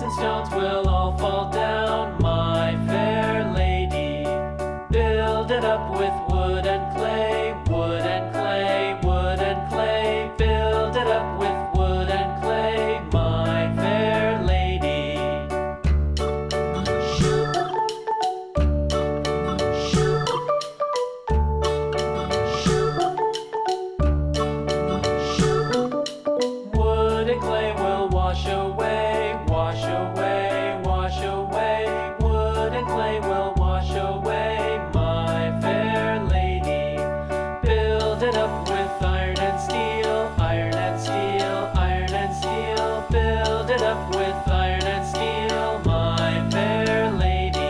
and stones will all fall down, my fair lady. Build it up with wood and clay, wood and clay, wood and clay. Build it up with wood and clay, my fair lady. Wood and clay will wash away, wash away, wash away. Wood and clay will wash away, my fair lady. Build it up